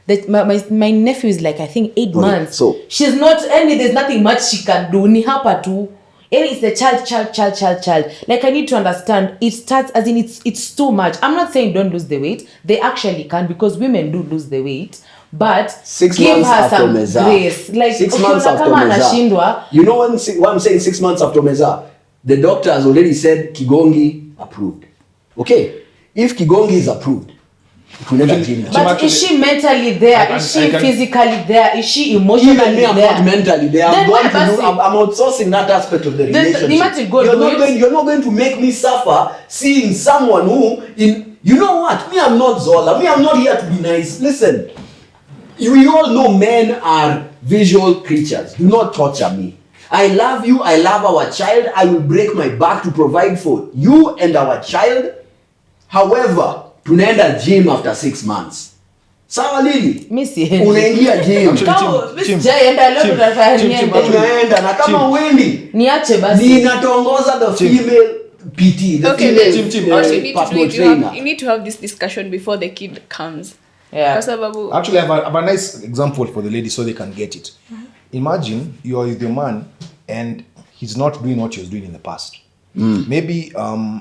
that my nephew is like I think 8 months. so- she's not any. There's nothing much she can do. Ni hapa tu. And it's the child. Like I need to understand. It starts as in it's too much. I'm not saying don't lose the weight. They actually can because women do lose the weight. But 6 give months her after some Meza. grace. Like 6 ukiona months after kama Meza. anashindwa, You know what I'm saying? 6 months after Meza, the doctor has already said Kigongi approved. Okay, if Kigongi is approved, tunaenda gym. but is she mentally there? Is she physically there? Is she emotionally Even me, I'm there? not mentally there. Then I'm why going to basi? do. I'm outsourcing that aspect of the Then relationship. imagine go do it. You're not going to make me suffer seeing someone who in. You know what? Me, I'm not Zola. Me, I'm not here to be nice. Listen, we all know men are visual creatures. Do not torture me. I love you. I love our child. I will break my back to provide for you and our child. However, tunaenda gym after 6 months. Sawa Lili? Mi siendi. Unaingia gym. Actually, Kama, mi Chim, sijaenda, leo Chim, tunafanya Chim, niende. actually- Unaenda na kama uendi Niache basi. ninatongoza the female PT, the Okay, female Chim, what you need to do personal is trainer. you need to have this discussion before the kid comes. Yeah. Kwa sababu Actually, I have a nice example for the lady so they can get it. Imagine you are with your man and he's not doing what he was doing in the past. Maybe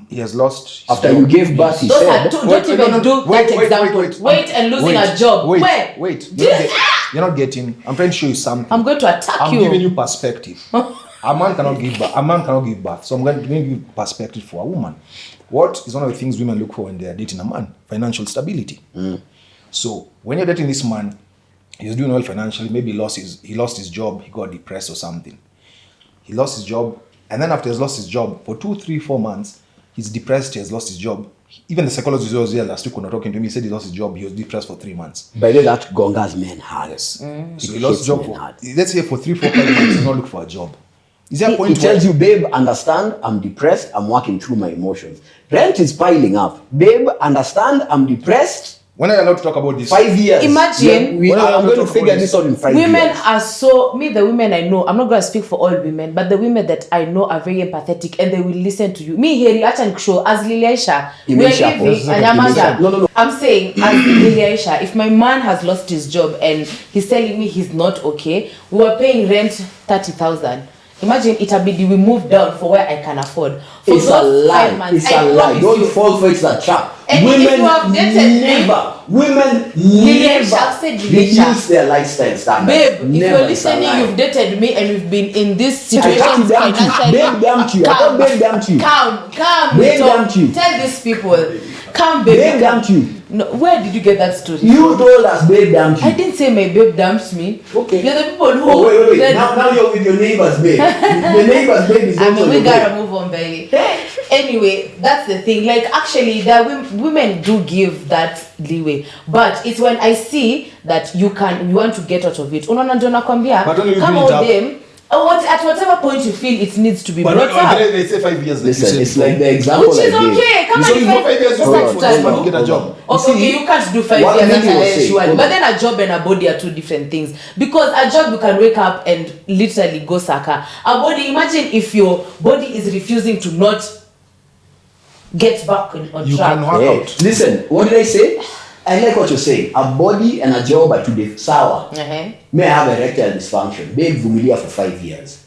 he has lost his After job. you gave birth, he Those said, are don't even do that example. Wait and losing a job. Where? Wait. You're not getting. I'm trying to show you something. I'm going to attack I'm you. giving you perspective. A man cannot give birth. A man cannot give birth. So I'm going to give you perspective for a woman. What is one of the things women look for when they are dating a man? Financial stability. So when you're dating this man, he's doing well financially. Maybe he lost his job. He got depressed or something. He lost his job, and then after he's lost his job for 2, 3, 4 months, he's depressed. He has lost his job. Even the psychologist who was here last week when I was talking to him, he said he lost his job. He was depressed for 3 months. by the way, that Gonga's men hard. Yes. It So he lost hits his job men for, hard. let's say for 3, 4, 5 months, he's not looking for a job. Is there a He point tells you, babe, understand, I'm depressed, I'm working through my emotions. Rent is piling up. Babe, understand, I'm depressed. when are you allowed to talk about this? 5 years. Imagine- I'm When are you going to allowed to figure talk this about out in 5 Women years. are so the women I know, I'm not going to speak for all women, but the women that I know are very empathetic and they will listen to you. Me here, acha nikushow as Liliaisha, we are Imeisha. living Yes, Anyamaza. no. I'm saying as Liliaisha, if my man has lost his job and he's telling me he's not okay, we were paying rent 30,000. Imagine itabidi we move down for where I can afford. For It's a those 5 lie. months, It's I a lie. promise Don't you. fall for it. It's a trap. And if you have dated me- Women Lilian never shall say Lilian. reduce their lifestyle standards. Babe, if Never. you're It's a listening, lie. you've dated me and we've been in this I situation can't damn to you. financially. Babe, damn to you. I can't babe, damn to you. Come. Babe, talk. damn to you. Tell these people. Come, baby. Babe, come. damn to you. No, where did you get that story? You told us, babe, damn to I you. didn't say my babe dumped me. Okay. You're the people who. Oh, wait. said- Now you're with your neighbor's babe. The neighbor's babe is I also mean, we your gotta babe. move on, baby. Anyway, that's the thing. Like, actually, the women do give that leeway, but it's when I see that you want to get out of it. Unaona ndio nakwambia, But don't you come bring it on up? them. At whatever point you feel it needs to be But brought up. they say 5 years. Like you Listen, said it's before. like the example Which is I gave. okay. Come So on, you if go 5 years, you Hold fight on, for hold someone on, to get a hold job. on. Okay, See, you can't do 5 what years. Lily was saying, Sure. hold But on. then a job and a body are two different things. Because a job you can wake up and literally go saka. A body, imagine if your body is refusing to not get back on You track. can work Hey, out. listen, what did I say? I like what you're saying. A body and a job are today sour. Uh-huh. May I have erectile dysfunction? Babe, vumilia for 5 years.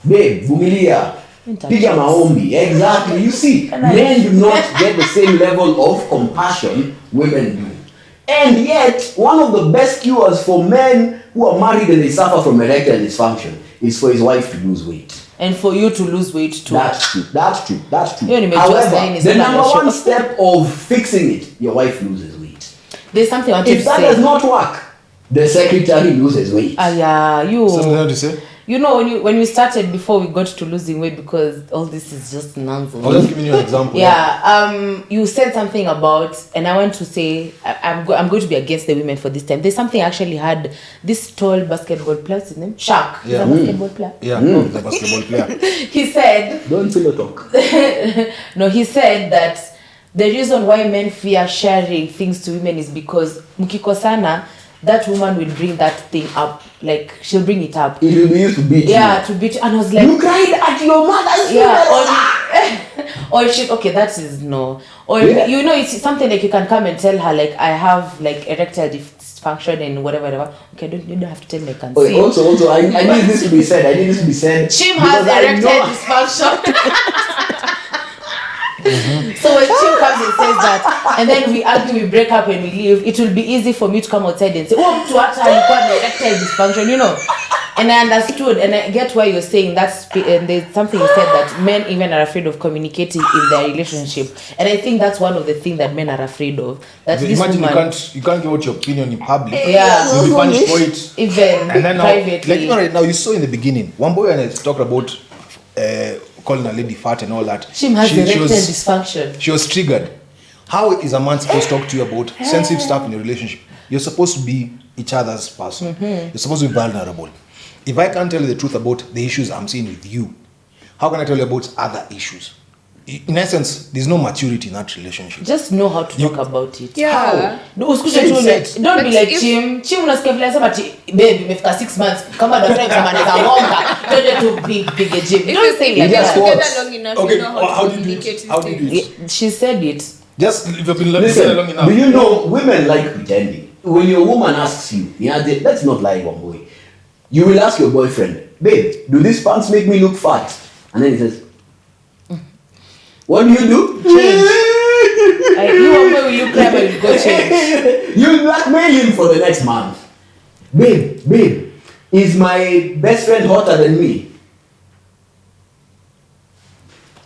Babe, vumilia. Piga maombi. Exactly. You see, men do not get the same level of compassion women do. And yet, one of the best cures for men who are married and they suffer from erectile dysfunction is for his wife to lose weight. And for you to lose weight too. That's true. That's true. That's true. You know, However, the not number a one show. step of fixing it, your wife loses weight. There's something I want If to that say. does not work, the secretary loses weight. Yeah, Something else to say? you know when we started before we got to losing weight, because all this is just nonsense. I was just giving you an example. You said something about, and I want to say I'm going to be against the women for this time. There's something I actually had this tall basketball player, what's his name? Shaq. He's Yeah. a basketball player. Yeah, the basketball player. He said Don't pillow talk. no, he said that the reason why men fear sharing things to women is because mkikosana, that woman will bring that thing up, like she'll bring it up. It will be used to beat Yeah, you. to beat, and I was like, You cried at your mother's yeah, funeral. or she, okay, that is no. Or Yeah. you know, it's something like you can come and tell her, like, I have like erectile dysfunction and whatever. Okay, you don't have to tell me I can Okay, see. also, I need this to be said. Chim has because I erectile know- dysfunction. So when Chim comes and says that, and then we argue, we break up and we leave, it will be easy for me to come outside and say, oh, to actually call erectile dysfunction, you know. And I understood, and I get why you're saying that's, and there's something you said that men even are afraid of communicating in their relationship, and I think that's one of the things that men are afraid of. That this Imagine woman, you can't give out your opinion in public. Yeah. You'll be punished for it. even And then now, privately, like right now, you saw in the beginning, one boy and I talked about calling a lady fat and all that. Chim has erectile was, dysfunction. she was triggered. How is a man supposed to talk to you about sensitive stuff in your relationship? You're supposed to be each other's person. You're supposed to be vulnerable. If I can't tell you the truth about the issues I'm seeing with you, how can I tell you about other issues? In essence, there's no maturity in that relationship. Just know how to talk about it. Yeah. No, usikuje tu Sense. don't be But like if- Chim unasikia vile anasema ati babe imefika 6 months kama daktari kusema anaweza ngonga twende tu pige gym. If Don't say you've like been just that. what? together long enough, Okay, you know how how do to you do it? communicate How do you do these it? things. She said it. Just if you've been living together long Listen, enough. do you know women like pretending? When your woman asks you, let's not lie, one boy. You will ask your boyfriend, babe, do these pants make me look fat? And then he says, what do you do? You are where will you cry when you go change? You blackmail him for the next month. Babe, is my best friend hotter than me?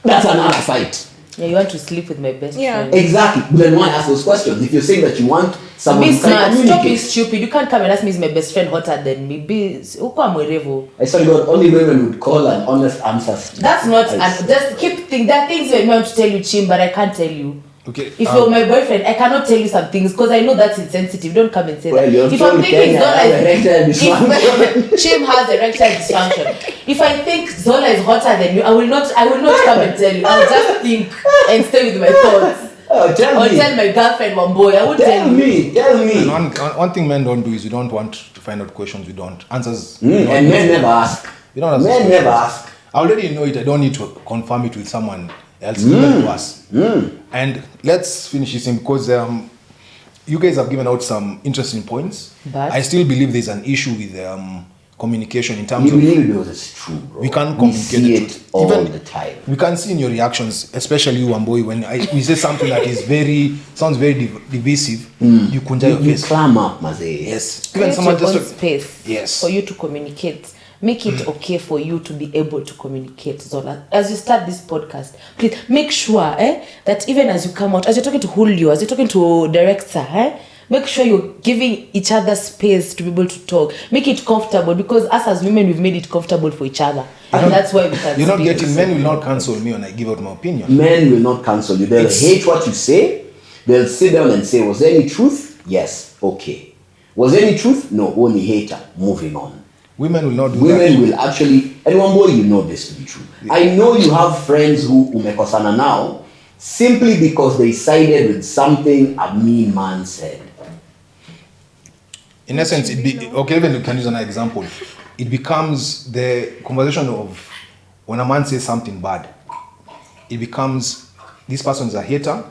That's another fight. Yeah, you want to sleep with my best Yeah. friend. Exactly. But then why ask those questions? If you're saying that you want someone Be who can smart. Stop being communicate. stupid. You can't come and ask me is my best friend hotter than me. Be uko mwerevu. I swear to God, only women would call an honest answer. That's not. I- Just keep thinking. There are things I want to tell you, Chim, but I can't tell you. Okay. If you're my boyfriend, I cannot tell you some things because I know that's insensitive. Don't come and say Well, that. you're If from I'm thinking Kenya, Zola I have erectile dysfunction. if Chim has erectile dysfunction, if I think Zola is hotter than you, I will not come and tell you. I'll just think and stay with my thoughts. Oh, tell Or me. tell my girlfriend one boy. I won't Tell you. Tell And me. one thing men don't do is we don't want to find out questions we don't. Answers. And men never ask. We don't ask Men questions. never ask. I already know it. I don't need to confirm it with someone else. Given to us. And let's finish this thing because you guys have given out some interesting points. But- I still believe there's an issue with communication in You terms of believe it because it's true, bro. we can't We communicate see the it truth. all Even the time. we can see in your reactions, especially you, Amboy, when we say something that is sounds very divisive, you kunja your You face. clam up, Mazee. Yes. Create someone your own just space Yes. for you to communicate. Make it okay for you to be able to communicate, Zola. As you start this podcast, please make sure that even as you come out, as you're talking to Julio, as you're talking to director, make sure you're giving each other space to be able to talk. Make it comfortable because us as women, we've made it comfortable for each other. And that's why we can You're not speak. getting men will not cancel me when I give out my opinion. Men will not cancel you. They'll hate what you say. They'll sit down and say, was there any truth? Yes. Okay. Was there any truth? No. Only hater. Moving on. Women will not do Women that. will actually, and one more, you know this to be true. I know you have friends who umekosana now simply because they sided with something a mean man said. In essence, okay, even you can use an example. It becomes the conversation of when a man says something bad, it becomes this person is a hater,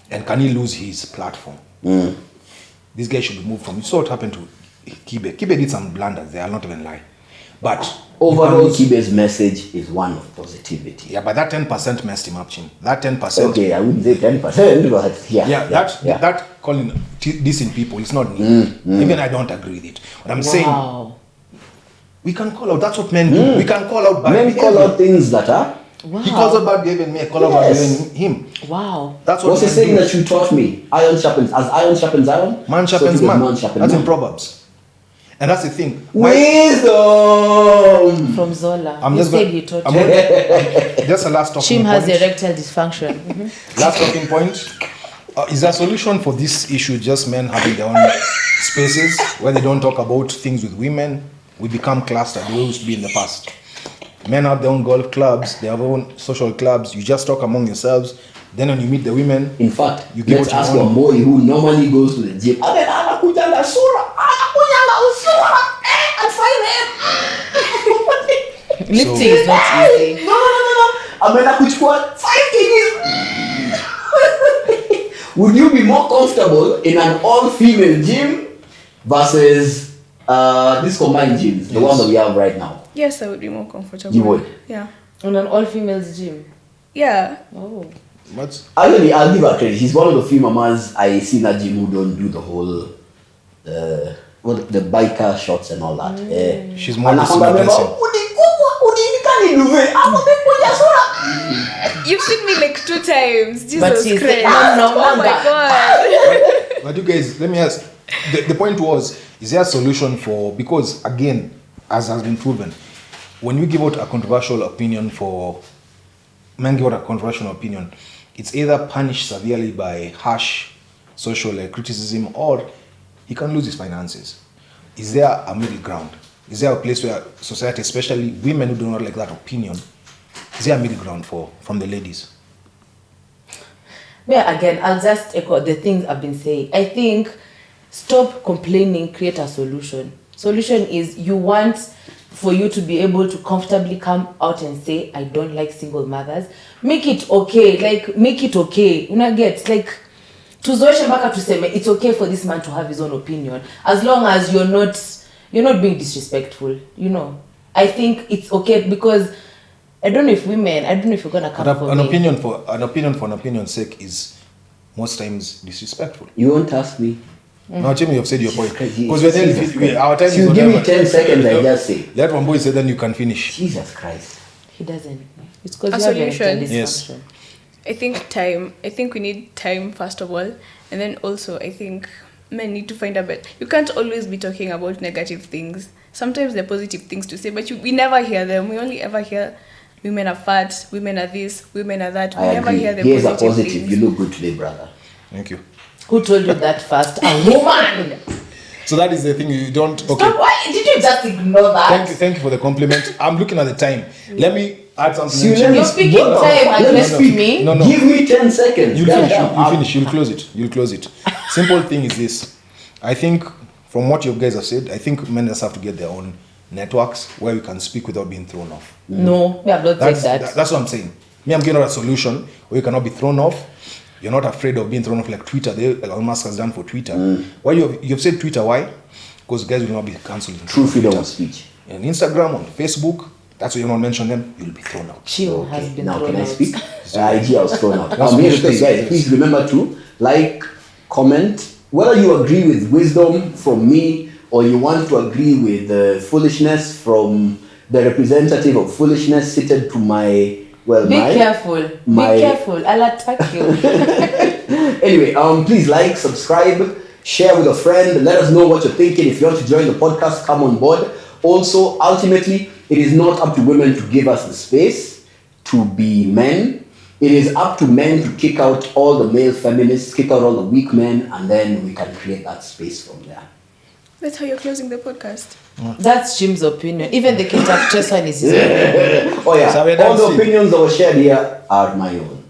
and can he lose his platform? This guy should be moved from. You saw what happened to Kibe. Kibe did some blunders there, I'll not even lie. But overall, Kibe's message is one of positivity. yeah, but that 10% messed him up, Chin. That 10%. Okay, I wouldn't say 10%, but yeah. That calling decent people is not me. Even I don't agree with it. But I'm saying we can call out. That's what men do. We can call out bad men behavior. call out things that are. He calls out bad behavior, and me I call out bad behavior in him. Wow. That's what What's the men saying do. that you taught me? Iron sharpens iron. Man So sharpens it is man. sharpens That's man. in Proverbs. And that's the thing. Wisdom. From Zola. I'm You just said going- he taught I'm you. going- just a last talking Chim has point. erectile dysfunction. Last talking point. Is there a solution for this issue just men having their own spaces where they don't talk about things with women? We become clustered the way we used to be in the past. Men have their own golf clubs, they have their own social clubs. You just talk among yourselves. Then when you meet the women, In fact, You give let's what you ask want. a boy who normally goes to the gym. And then anakujanga sura. At 5 a.m. Lifting is not easy. No. Ameenda kuchukua 5 kgs. Would you be more comfortable in an all-female gym versus these combined gyms, the one that we have right now? Yes, I would be more comfortable. You would? Yeah. On an all-females gym. Yeah. Oh. what? Actually, I'll give her credit. She's one of the few mamas I see in that gym who don't do the whole, the biker shots and all that. She's more Anakwambia disciplined. beba, "Unikani duve, hapo nimekuja sura." You've seen me like 2 times. Jesus But she's Christ. no, Oh my God. But you guys, let me ask. The point was, is there a solution for, because again, as has been proven, when you give out a controversial opinion men give out a controversial opinion, it's either punished severely by harsh social criticism, or he can lose his finances. Is there a middle ground? Is there a place where society, especially women who do not like that opinion, is there a middle ground from the ladies? Yeah, again, I'll just echo the things I've been saying. I think stop complaining, create a solution. Solution is you want for you to be able to comfortably come out and say, I don't like single mothers. Make it okay. Like, make it okay. Una get, like, tuzoeshe mpaka tuseme, it's okay for this man to have his own opinion. As long as you're not being disrespectful, you know. I think it's okay because I don't know if you're gonna come But for an me. opinion for an opinion's sake is most times disrespectful. You won't ask me. No, Jimmy, you've said your point. Christ, Because we're Jesus Christ. our time So is you give me whatever. 10 seconds, I just say. Let one boy say, then you can finish. Jesus Christ. He doesn't. It's because A you have solution. erectile Yes. dysfunction. I think time. I think we need time, first of all. And then also, I think men need to find a better. You can't always be talking about negative things. Sometimes they're positive things to say, but we never hear them. We only ever hear women are fat, women are this, women are that. We I never agree. hear the Here's a positive positive. things. You look good today, brother. Thank you. Who told you that first? A woman! So that is the thing you don't. Okay. Stop. Why did you just ignore that? Thank you for the compliment. I'm looking at the time. Let me add something. See, let me You're speaking what the time fuck? and Let me left speak. me. No. Give me 10 seconds. You'll Yeah, finish. yeah. You'll finish. You'll close it. Simple thing is this. I think from what you guys have said, I think men just have to get their own networks where we can speak without being thrown off. No, we have not said that. That's what I'm saying. Me, I'm giving out a solution where you cannot be thrown off. You're not afraid of being thrown off like Twitter. Like Elon Musk has done for Twitter. Why you've said Twitter? Why? Because guys will not be cancelled. True freedom of speech. On Instagram, on Facebook, that's why you don't mention them. You'll be thrown out. Chill has been Now thrown can I out. speak? IG, I was thrown out. That's Here's the what thing, it guys. is. Please remember to like, comment. Whether you agree with wisdom from me or you want to agree with foolishness from the representative of foolishness seated to my Be careful. my- Be careful. I'll attack you. Anyway, please like, subscribe, share with a friend. Let us know what you're thinking. If you want to join the podcast, come on board. Also, ultimately, it is not up to women to give us the space to be men. It is up to men to kick out all the male feminists, kick out all the weak men, and then we can create that space from there. That's how you're closing the podcast. That's Jim's opinion. Even the Kentucky one is his opinion. Oh yeah, So we're all done the seeing. opinions that were shared here are my own.